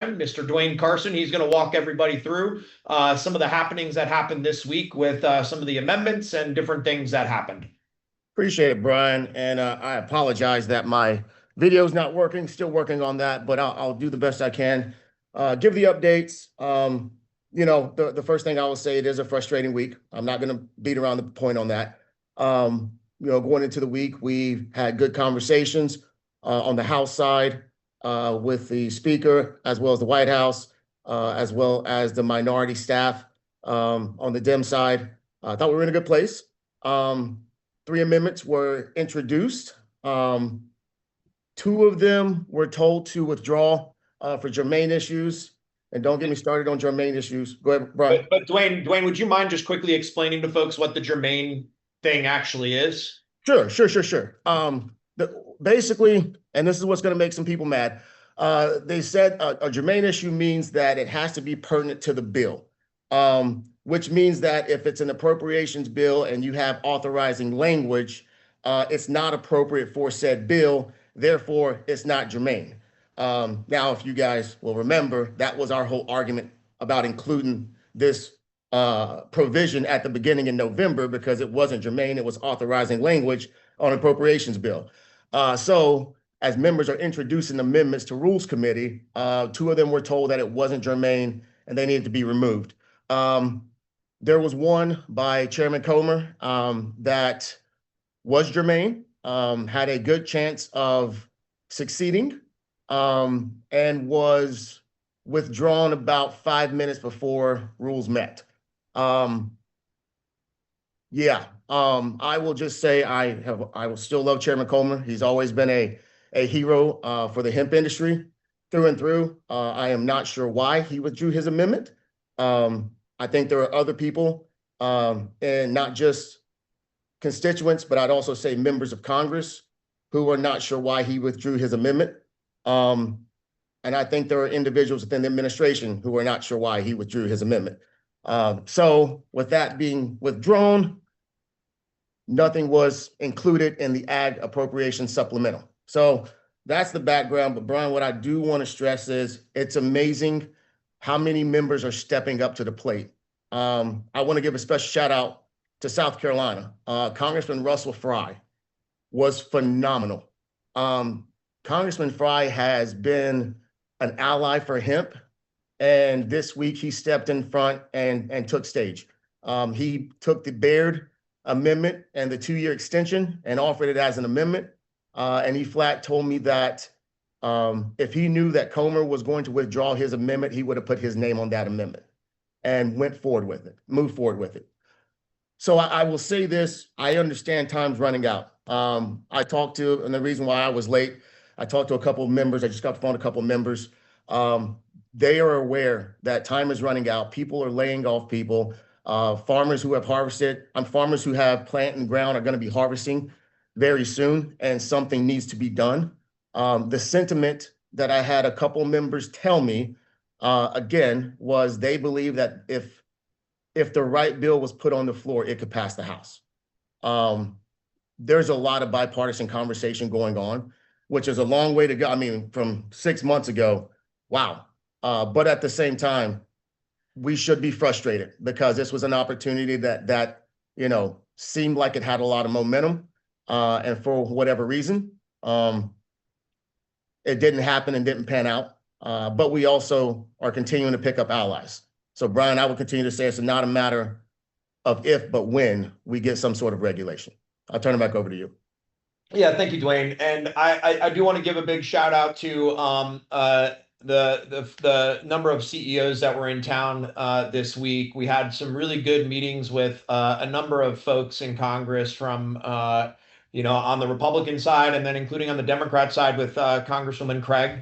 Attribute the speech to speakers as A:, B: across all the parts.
A: Mr. Dwayne Carson. He's going to walk everybody through some of the happenings that happened this week with some of the amendments and different things that happened.
B: Appreciate it, Brian. And I apologize that my video's not working. Still working on that, but I'll do the best I can. Give the updates. The first thing I will say, it is a frustrating week. I'm not going to beat around the point on that. Going into the week, we've had good conversations on the House side with the Speaker, as well as the White House, as well as the minority staff on the Dem side. I thought we were in a good place. 3 amendments were introduced. 2 of them were told to withdraw for germane issues. And don't get me started on germane issues. Go ahead, Brian.
A: But Dwayne, would you mind just quickly explaining to folks what the germane thing actually is?
B: Sure. Basically, and this is what's going to make some people mad. They said a germane issue means that it has to be pertinent to the bill. Which means that if it's an appropriations bill and you have authorizing language, it's not appropriate for said bill. Therefore, it's not germane. Now, if you guys will remember, that was our whole argument about including this provision at the beginning in November, because it wasn't germane. It was authorizing language on appropriations bill. So as members are introducing amendments to Rules Committee, 2 of them were told that it wasn't germane and they needed to be removed. There was one by Chairman Comer that was germane, had a good chance of succeeding, and was withdrawn about 5 minutes before rules met. I will just say I will still love Chairman Comer. He's always been a hero for the hemp industry through and through. I am not sure why he withdrew his amendment. I think there are other people, and not just constituents, but I'd also say members of Congress who are not sure why he withdrew his amendment. And I think there are individuals within the administration who are not sure why he withdrew his amendment. So with that being withdrawn, nothing was included in the Ag Appropriation Supplemental. So that's the background. But Brian, what I do want to stress is it's amazing how many members are stepping up to the plate. I want to give a special shout out to South Carolina. Congressman Russell Fry was phenomenal. Congressman Fry has been an ally for hemp, and this week he stepped in front and took stage. He took the Baird amendment and the 2-year extension and offered it as an amendment. And he flat told me that if he knew that Comer was going to withdraw his amendment, he would have put his name on that amendment and moved forward with it. So I will say this, I understand time's running out. And the reason why I was late, I talked to a couple of members. I just got off the phone with a couple of members. They are aware that time is running out. People are laying off people. Farmers who have harvested, farmers who have plant and ground are going to be harvesting very soon, and something needs to be done. The sentiment that I had a couple members tell me, again, was they believe that if the right bill was put on the floor, it could pass the House. There's a lot of bipartisan conversation going on, which is a long way to go. I mean, from 6 months ago, wow. But at the same time, we should be frustrated because this was an opportunity that seemed like it had a lot of momentum. And for whatever reason, it didn't happen and didn't pan out. But we also are continuing to pick up allies. So, Brian, I will continue to say it's not a matter of if, but when we get some sort of regulation. I'll turn it back over to you.
A: Yeah, thank you, Dwayne. And I do want to give a big shout out to the number of CEOs that were in town this week. We had some really good meetings with a number of folks in Congress from on the Republican side, and then including on the Democrat side with Congresswoman Craig,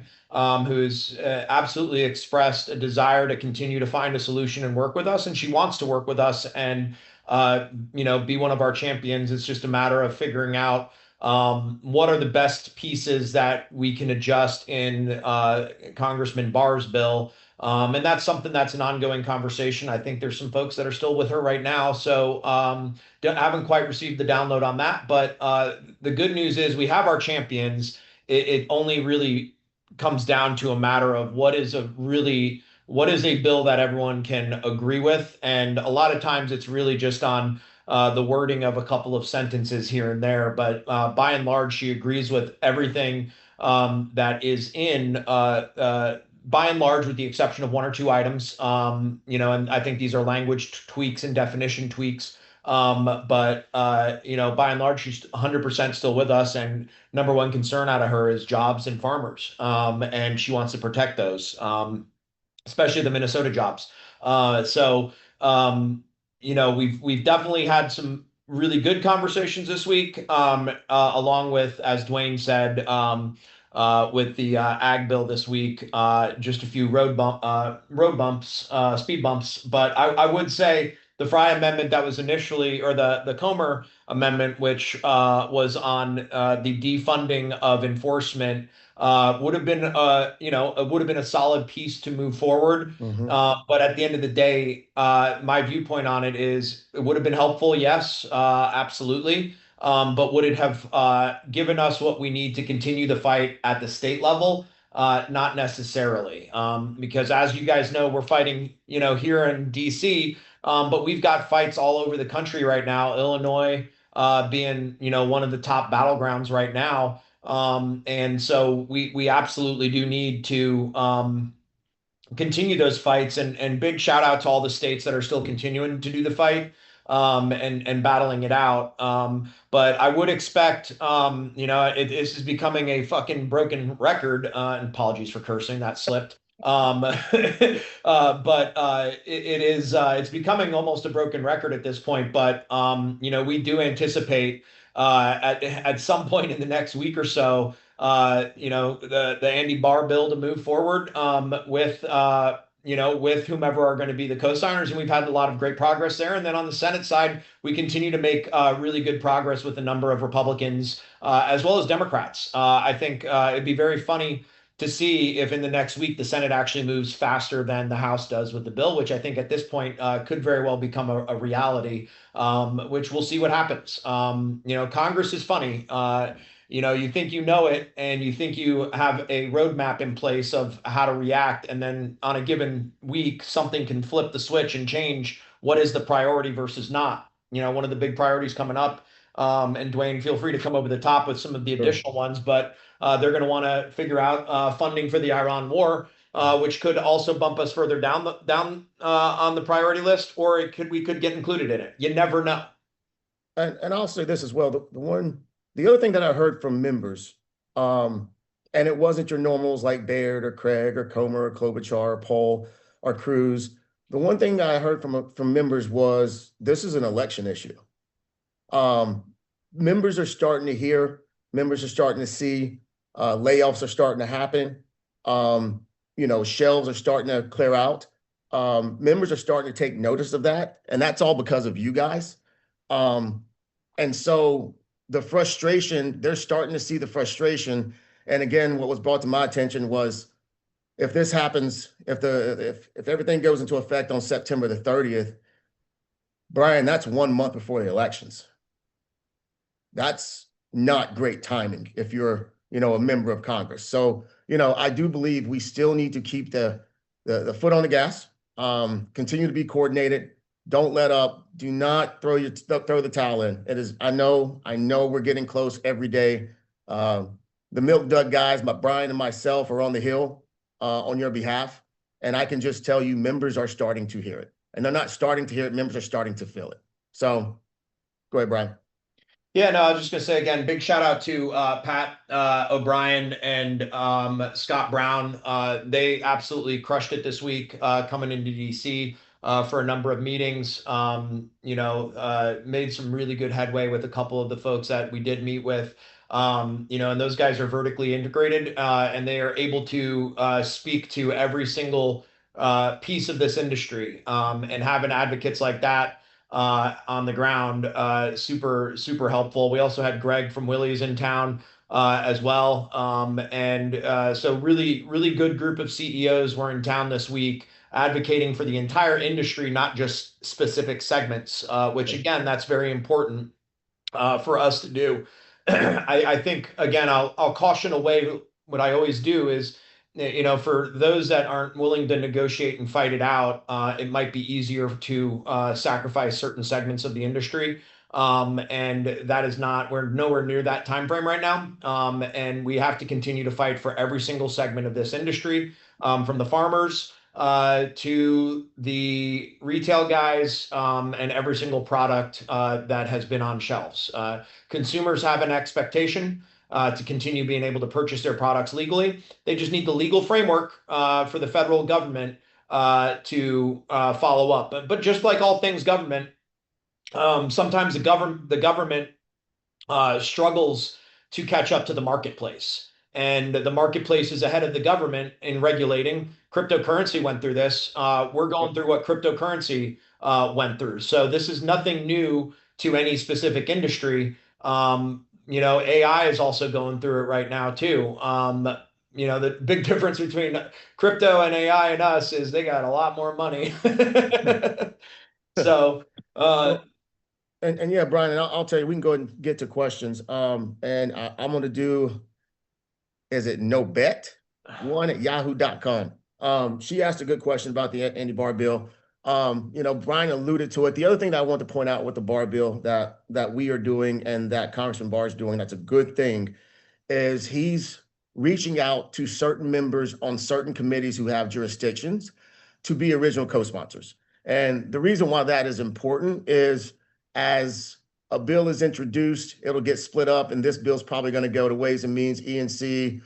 A: who's absolutely expressed a desire to continue to find a solution and work with us. And she wants to work with us and, be one of our champions. It's just a matter of figuring out what are the best pieces that we can adjust in Congressman Barr's bill. And that's something that's an ongoing conversation. I think there's some folks that are still with her right now. So haven't quite received the download on that. But the good news is we have our champions. It only really comes down to a matter of what is a bill that everyone can agree with, and a lot of times it's really just on the wording of a couple of sentences here and there. But by and large, she agrees with everything that is in. By and large, with the exception of one or two items, and I think these are language tweaks and definition tweaks. But by and large, she's 100% still with us, and number one concern out of her is jobs and farmers, and she wants to protect those, especially the Minnesota jobs. So we've definitely had some really good conversations this week, along with, as Dwayne said, with the ag bill this week, just a few road bumps, speed bumps. But I would say the Fry amendment that was initially, or the Comer amendment, which was on the defunding of enforcement, would have been it would have been a solid piece to move forward.
B: Mhm.
A: But at the end of the day, my viewpoint on it is it would have been helpful, yes, absolutely. But would it have given us what we need to continue the fight at the state level? Not necessarily, because as you guys know, we're fighting, here in DC, but we've got fights all over the country right now. Illinois being, one of the top battlegrounds right now. And so we absolutely do need to continue those fights, and big shout out to all the states that are still continuing to do the fight, and battling it out. But I would expect, this is becoming a fucking broken record. And apologies for cursing, that slipped. But it's becoming almost a broken record at this point. But we do anticipate at some point in the next week or so, the Andy Barr bill to move forward, with whomever are going to be the co-signers, and we've had a lot of great progress there. And then on the Senate side, we continue to make really good progress with a number of Republicans, as well as Democrats. I think it'd be very funny to see if in the next week the Senate actually moves faster than the House does with the bill, which I think at this point could very well become a reality, which we'll see what happens. Congress is funny. You think you know it, and you think you have a roadmap in place of how to react, and then on a given week, something can flip the switch and change what is the priority versus not. One of the big priorities coming up, and Dwayne, feel free to come over the top with some of the
B: Sure.
A: additional ones, but they're going to want to figure out funding for the Iran war, which could also bump us further down on the priority list, or we could get included in it. You never know.
B: And I'll say this as well. The other thing that I heard from members, and it wasn't your normals like Baird or Craig or Comer or Klobuchar or Paul or Cruz. The one thing I heard from members was this is an election issue. Um, members are starting to hear, members are starting to see, layoffs are starting to happen. Shelves are starting to clear out. Members are starting to take notice of that, and that's all because of you guys. And so the frustration, they're starting to see the frustration. And again, what was brought to my attention was if this happens, if everything goes into effect on September the 30th, Brian, that's 1 month before the elections. That's not great timing if you're, a member of Congress. So, I do believe we still need to keep the foot on the gas, continue to be coordinated. Don't let up. Do not throw the towel in. It is. I know we're getting close every day. The Milk Dud guys, Brian and myself, are on the Hill on your behalf, and I can just tell you, members are starting to hear it, and they're not starting to hear it. Members are starting to feel it. So, go ahead, Brian.
A: Yeah, no, I was just gonna say again, big shout out to Pat O'Brien and Scott Brown. They absolutely crushed it this week, coming into DC for a number of meetings. Made some really good headway with a couple of the folks that we did meet with. And those guys are vertically integrated, and they are able to speak to every single piece of this industry, and having advocates like that on the ground, super, super helpful. We also had Greg from Willie's in town as well. So really, really good group of CEOs were in town this week advocating for the entire industry, not just specific segments, which again, that's very important for us to do. I think, again, I'll caution away what I always do is for those that aren't willing to negotiate and fight it out, it might be easier to sacrifice certain segments of the industry. And that is not, we're nowhere near that time frame right now. And we have to continue to fight for every single segment of this industry, from the farmers to the retail guys, and every single product that has been on shelves. Consumers have an expectation to continue being able to purchase their products legally. They just need the legal framework for the federal government to follow up. But just like all things government, sometimes the government struggles to catch up to the marketplace. And the marketplace is ahead of the government in regulating. Cryptocurrency went through this. We're going through what cryptocurrency went through. So this is nothing new to any specific industry. AI is also going through it right now too. The big difference between crypto and AI and us is they got a lot more money. So, uh,
B: Well, and yeah, Brian, and I'll tell you, we can go ahead and get to questions. And I'm going to do, is it no bet? One at yahoo.com. She asked a good question about the anti-bar bill. Brian alluded to it. The other thing that I want to point out with the bar bill that we are doing and that Congressman Barr is doing, that's a good thing, is he's reaching out to certain members on certain committees who have jurisdictions to be original co-sponsors. And the reason why that is important is as a bill is introduced, it'll get split up, and this bill's probably going to go to Ways and Means, E&C.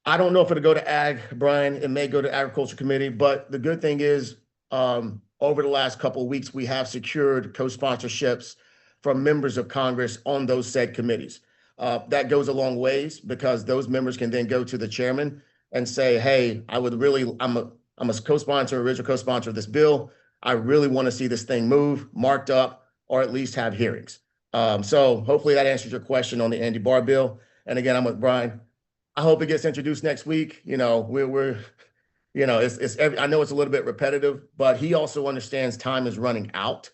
B: I don't know if it'll go to Ag, Brian. It may go to Agriculture Committee, but the good thing is, over the last couple of weeks, we have secured co-sponsorships from members of Congress on those said committees. That goes a long ways because those members can then go to the chairman and say, "Hey, I'm a co-sponsor, original co-sponsor of this bill. I really want to see this thing move, marked up, or at least have hearings." So hopefully that answers your question on the Andy Barr bill. And again, I'm with Brian. I hope it gets introduced next week. We're I know it's a little bit repetitive, but he also understands time is running out,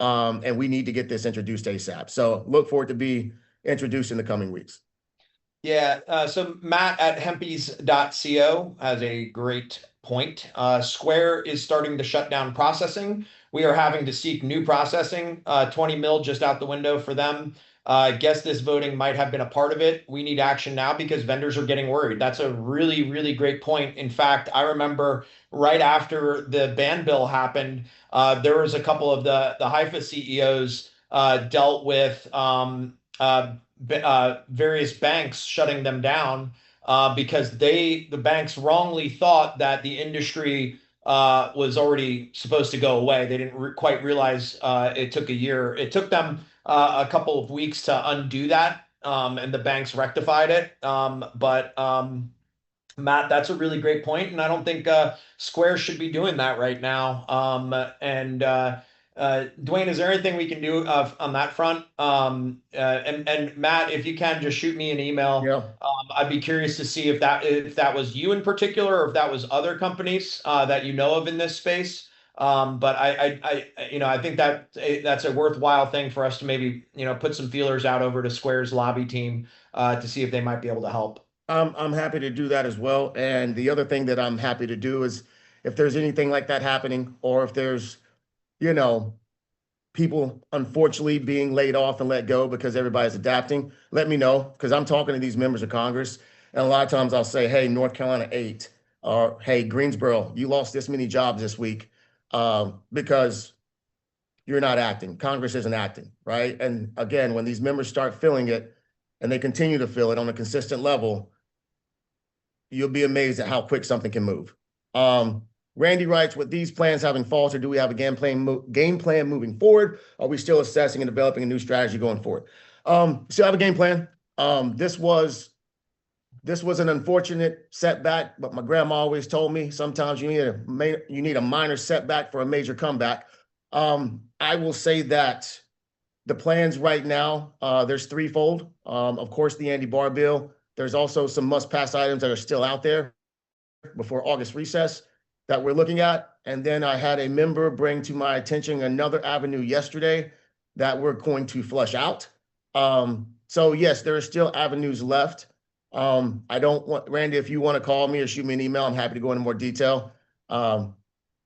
B: and we need to get this introduced ASAP. So look for it to be introduced in the coming weeks.
A: Yeah, so Matt at hempies.co has a great point. Square is starting to shut down processing. We are having to seek new processing. 20 mil just out the window for them. I guess this voting might have been a part of it. We need action now because vendors are getting worried. That's a really, really great point. In fact, I remember right after the ban bill happened, there was a couple of the Hifa CEOs dealt with various banks shutting them down because the banks wrongly thought that the industry was already supposed to go away. They didn't quite realize it took a year. It took them a couple of weeks to undo that, and the banks rectified it. But Matt, that's a really great point, and I don't think Square should be doing that right now. And Dwayne, is there anything we can do on that front? And Matt, if you can, just shoot me an email.
B: Yeah.
A: I'd be curious to see if that was you in particular, or if that was other companies that you know of in this space. But I think that's a worthwhile thing for us to maybe put some feelers out over to Square's lobby team to see if they might be able to help.
B: I'm happy to do that as well. And the other thing that I'm happy to do is if there's anything like that happening, or if there's, you know, people unfortunately being laid off and let go because everybody's adapting, let me know because I'm talking to these members of Congress. And a lot of times I'll say, "Hey, North Carolina 8, or hey, Greensboro, you lost this many jobs this week because you're not acting. Congress isn't acting," right? And again, when these members start feeling it and they continue to feel it on a consistent level, you'll be amazed at how quick something can move. Randy writes, "With these plans having faltered, do we have a game plan moving forward? Are we still assessing and developing a new strategy going forward?" Still have a game plan. This was an unfortunate setback, but my grandma always told me sometimes you need a minor setback for a major comeback. I will say that the plans right now, there's threefold. Of course, the Andy Barr bill. There's also some must-pass items that are still out there before August recess that we're looking at. And then I had a member bring to my attention another avenue yesterday that we're going to flush out. So yes, there are still avenues left. I don't want Randy, if you want to call me or shoot me an email, I'm happy to go into more detail. Um,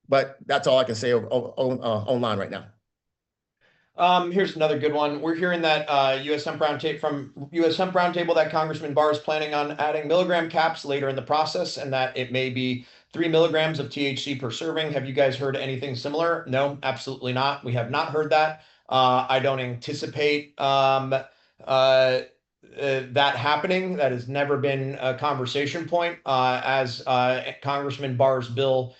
B: but that's all I can say online right now.
A: Here's another good one. We're hearing that U.S. Hemp Roundtable from U.S. Hemp Roundtable that Congressman Barr is planning on adding milligram caps later in the process, and that it may be 3 milligrams of THC per serving. Have you guys heard anything similar? No, absolutely not. We have not heard that. I don't anticipate that happening. That has never been a conversation point. As Congressman Barr's bill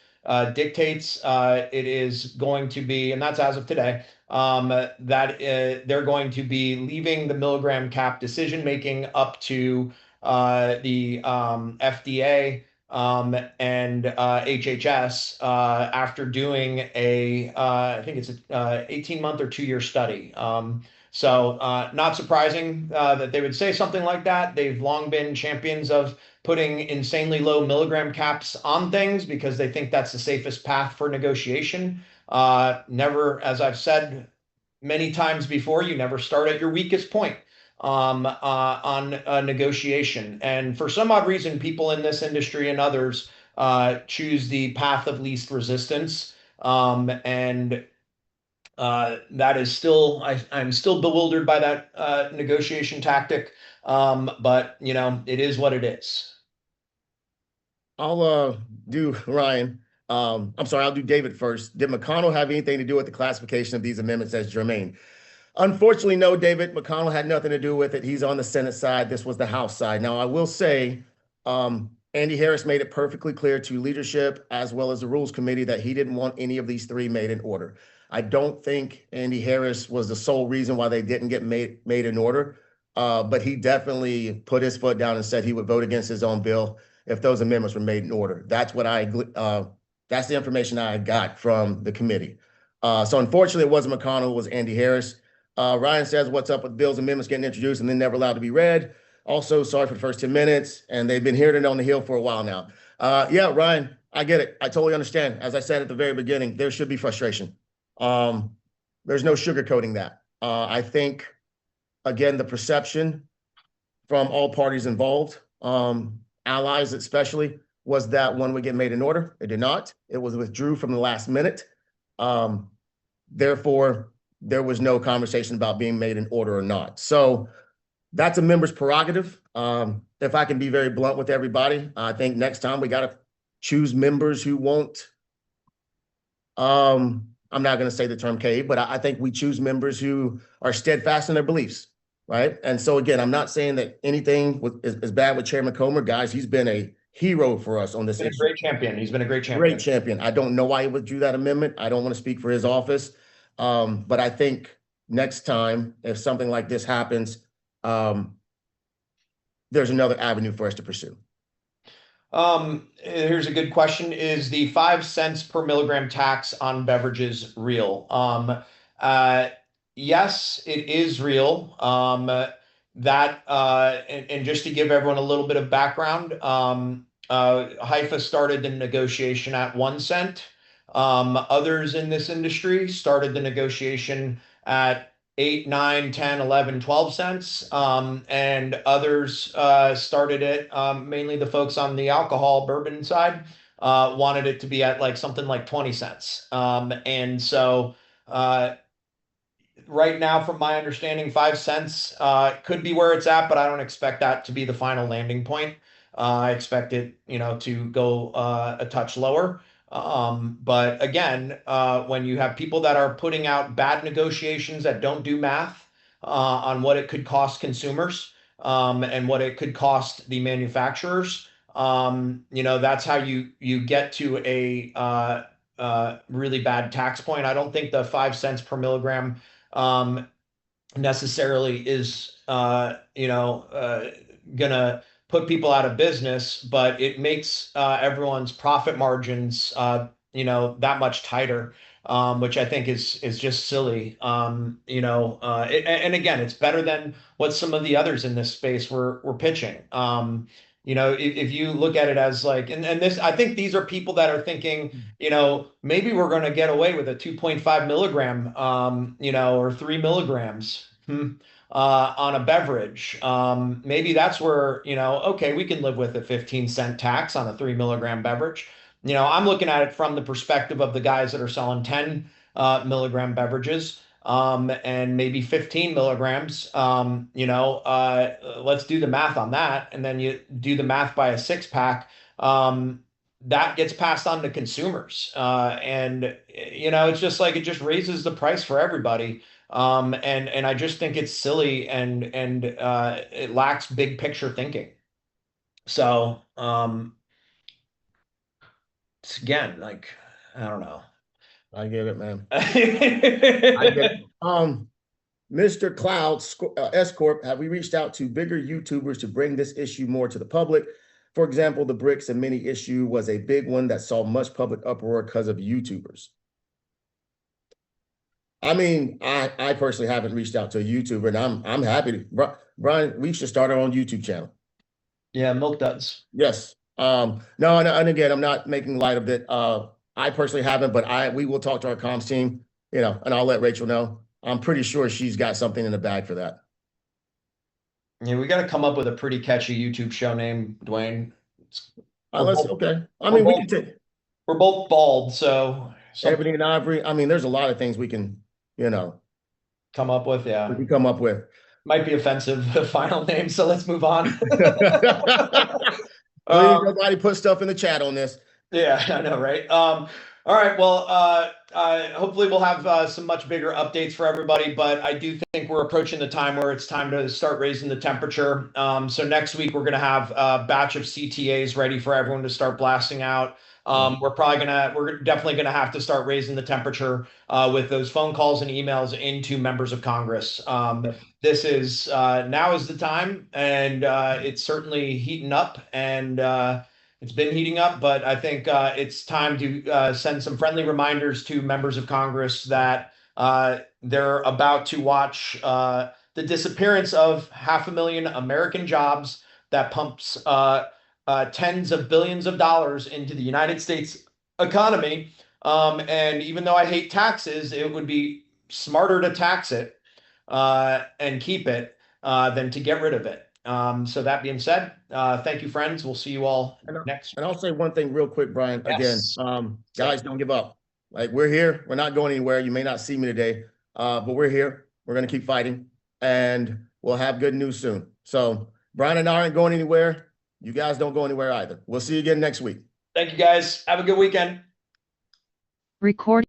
A: dictates, it is going to be, and that's as of today, that they're going to be leaving the milligram cap decision making up to the FDA and HHS after doing I think it's a 18-month or 2-year study. So not surprising that they would say something like that. They've long been champions of putting insanely low milligram caps on things because they think that's the safest path for negotiation. Never, as I've said many times before, you never start at your weakest point on negotiation. And for some odd reason, people in this industry and others choose the path of least resistance. And that is still, I'm still bewildered by that negotiation tactic. But, it is what it is.
B: I'll do Ryan. I'm sorry, I'll do David first. Did McConnell have anything to do with the classification of these amendments as germane? Unfortunately, no, David. McConnell had nothing to do with it. He's on the Senate side. This was the House side. Now, I will say, Andy Harris made it perfectly clear to leadership as well as the Rules Committee that he didn't want any of these three made in order. I don't think Andy Harris was the sole reason why they didn't get made in order, but he definitely put his foot down and said he would vote against his own bill if those amendments were made in order. That's the information I got from the committee. So unfortunately, it wasn't McConnell, it was Andy Harris. Ryan says, what's up with bills amendments getting introduced and then never allowed to be read? Also, sorry for the first 10 minutes, and they've been hearing it on the Hill for a while now. Yeah, Ryan, I get it. I totally understand. As I said at the very beginning, there should be frustration. There's no sugarcoating that. I think, again, the perception from all parties involved, allies especially, was that one would get made in order. It did not. It was withdrew from the last minute. Therefore, there was no conversation about being made in order or not. So that's a member's prerogative. If I can be very blunt with everybody, I think next time we got to choose members who won't, I'm not going to say the term cave, but I think we choose members who are steadfast in their beliefs, right? And so again, I'm not saying that anything is bad with Chairman Comer. Guys, he's been a hero for us on this
A: Been a
B: issue.
A: great champion. He's been a great
B: Great
A: champion.
B: champion. I don't know why he withdrew that amendment. I don't want to speak for his office. But I think next time, if something like this happens, there's another avenue for us to pursue.
A: Here's a good question. Is the 5 cents per milligram tax on beverages real? Yes, it is real. And just to give everyone a little bit of background, Hifa started the negotiation at 1 cent. Others in this industry started the negotiation at 8, 9, 10, 11, 12 cents. And others started it, mainly the folks on the alcohol bourbon side, wanted it to be at like something like 20 cents. And so right now, from my understanding, 5 cents could be where it's at, but I don't expect that to be the final landing point. I expect it, to go a touch lower. But again, when you have people that are putting out bad negotiations that don't do math on what it could cost consumers and what it could cost the manufacturers, that's how you get to a really bad tax point. I don't think the 5 cents per milligram necessarily is gonna put people out of business, but it makes everyone's profit margins that much tighter, which I think is just silly. And again, it's better than what some of the others in this space were pitching. If you look at it as like, and this, I think these are people that are thinking, maybe we're going to get away with a 2.5 milligram, or 3 milligrams. on a beverage. Maybe that's where, okay, we can live with a 15-cent tax on a 3 milligram beverage. I'm looking at it from the perspective of the guys that are selling 10 milligram beverages, and maybe 15 milligrams. Let's do the math on that. And then you do the math by a six pack. That gets passed on to consumers. It's just like it just raises the price for everybody. And I just think it's silly and it lacks big picture thinking. So it's again, like, I don't know.
B: I get it, man. I get it. Mr. Cloud S Corp, have we reached out to bigger YouTubers to bring this issue more to the public? For example, the bricks and mini issue was a big one that saw much public uproar because of YouTubers. I mean, I personally haven't reached out to a YouTuber, and I'm happy to. Brian, we should start our own YouTube channel.
A: Yeah, Milk Duds.
B: Yes. No, and again, I'm not making light of it. I personally haven't, but we will talk to our comms team, and I'll let Rachel know. I'm pretty sure she's got something in the bag for that.
A: Yeah, we got to come up with a pretty catchy YouTube show name, Dwayne.
B: Okay. I mean, we can take.
A: We're both bald, so
B: Ebony and Ivory. I mean, there's a lot of things we can,
A: come up with. Yeah,
B: we can come up with.
A: Might be offensive, the final name. So let's move on.
B: Please, nobody put stuff in the chat on this.
A: Yeah, I know, right? All right. Well, hopefully we'll have some much bigger updates for everybody, but I do think we're approaching the time where it's time to start raising the temperature. So next week we're going to have a batch of CTAs ready for everyone to start blasting out. We're definitely gonna have to start raising the temperature with those phone calls and emails into members of Congress. This is now is the time, and it's certainly heating up, and it's been heating up. But I think it's time to send some friendly reminders to members of Congress that they're about to watch the disappearance of 500,000 American jobs that pumps tens of billions of dollars into the United States economy. And even though I hate taxes, it would be smarter to tax it and keep it than to get rid of it. So that being said, thank you, friends. We'll see you all next.
B: And I'll say one thing real quick, Brian.
A: Yes.
B: Again, guys, don't give up. Like, we're here. We're not going anywhere. You may not see me today, but we're here. We're going to keep fighting, and we'll have good news soon. So Brian and I aren't going anywhere. You guys don't go anywhere either. We'll see you again next week.
A: Thank you, guys. Have a good weekend.
C: Record.